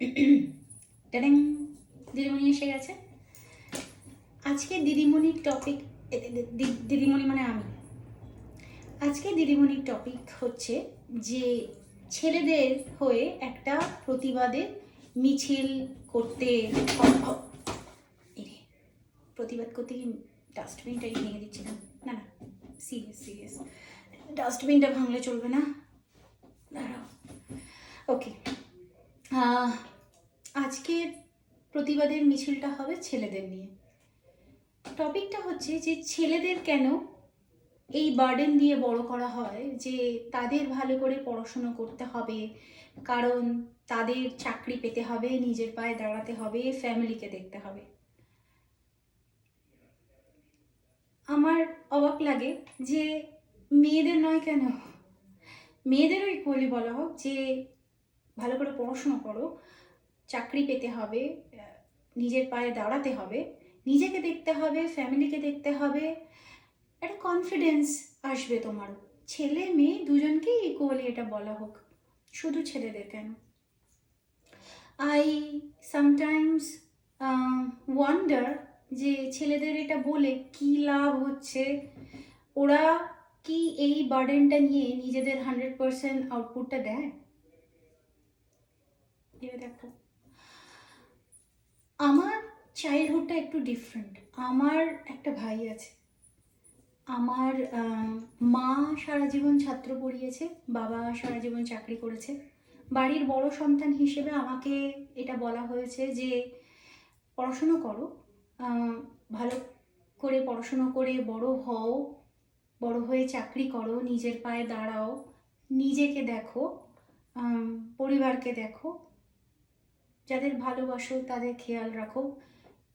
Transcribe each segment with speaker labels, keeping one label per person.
Speaker 1: ট্যাডিং, দিদিমণি এসে গেছে। আজকে দিদিমণির টপিক, দিদিমণি মানে আমি। আজকে দিদিমণির টপিক হচ্ছে যে ছেলেদের হয়ে একটা প্রতিবাদের মিছিল করতে, প্রতিবাদ করতে কি ডাস্টবিনটাই ভেঙে দিচ্ছি না, না না, সিরিয়াস ডাস্টবিনটা ভাঙলে চলবে না, দাঁড়াও। ওকে, আজকের প্রতিবাদের মিছিলটা হবে ছেলেদের নিয়ে। টপিকটা হচ্ছে যে ছেলেদের কেন এই বার্ডেন দিয়ে বড় করা হয় যে তাদের ভালো করে পড়াশুনো করতে হবে, কারণ তাদের চাকরি পেতে হবে, নিজের পায়ে দাঁড়াতে হবে, ফ্যামিলিকে দেখতে হবে। আমার অবাক লাগে যে মেয়েদের নয় কেন, মেয়েদেরও ইকুয়ালি বলা হোক যে ভালো করে পড়াশুনো করো, চাকরি পেতে হবে, নিজের পায়ে দাঁড়াতে হবে, নিজেকে দেখতে হবে, ফ্যামিলিকে দেখতে হবে, একটা কনফিডেন্স আসবে তোমার। ছেলে মেয়ে দুজনকেই ইকুয়ালি এটা বলা হোক, শুধু ছেলেদের কেন? আই সামটাইমস ওয়ান্ডার যে ছেলেদের এটা বলে কি লাভ হচ্ছে, ওরা কি এই বার্ডেনটা নিয়ে নিজেদের 100% আউটপুটটা দেয়? দেখো, আমার চাইল্ডহুডটা একটু ডিফারেন্ট। আমার একটা ভাই আছে, আমার মা সারা জীবন ছাত্র পড়িয়েছে, বাবা সারা জীবন চাকরি করেছে। বাড়ির বড় সন্তান হিসেবে আমাকে এটা বলা হয়েছে যে পড়াশুনো করো, ভালো করে পড়াশুনো করে বড় হও, বড় হয়ে চাকরি করো, নিজের পায়ে দাঁড়াও, নিজেকে দেখো, পরিবারকে দেখো, যাদের ভালোবাসো তাদের খেয়াল রাখো,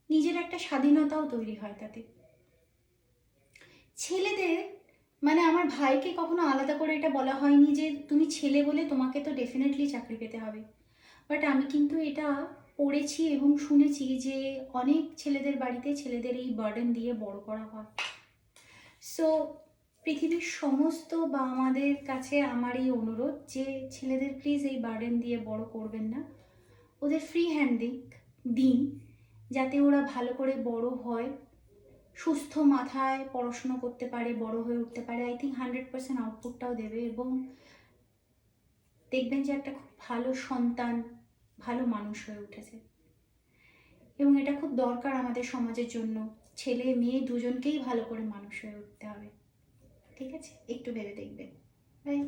Speaker 1: নিজের একটা স্বাধীনতাও তৈরি হয় তাতে। ছেলেদের মানে আমার ভাইকে কখনো আলাদা করে এটা বলা হয়নি যে তুমি ছেলে বলে তোমাকে তো ডেফিনেটলি চাকরি পেতে হবে। বাট আমি কিন্তু এটা পড়েছি এবং শুনেছি যে অনেক ছেলেদের বাড়িতে ছেলেদের এই বার্ডেন দিয়ে বড় করা হয়। সো পৃথিবীর সমস্ত বা আমাদের কাছে আমার এই অনুরোধ যে ছেলেদের প্লিজ এই বার্ডেন দিয়ে বড় করবেন না, ওদের ফ্রি হ্যান্ড দিন, যাতে ওরা ভালো করে বড় হয়, সুস্থ মাথায় পড়াশুনো করতে পারে, বড় হয়ে উঠতে পারে। আই থিঙ্ক 100% আউটপুটটাও দেবে এবং দেখবেন যে একটা খুব ভালো সন্তান, ভালো মানুষ হয়ে উঠেছে। এবং এটা খুব দরকার আমাদের সমাজের জন্য, ছেলে মেয়ে দুজনকেই ভালো করে মানুষ হয়ে উঠতে হবে। ঠিক আছে, একটু ভেবে দেখবেন। বাই।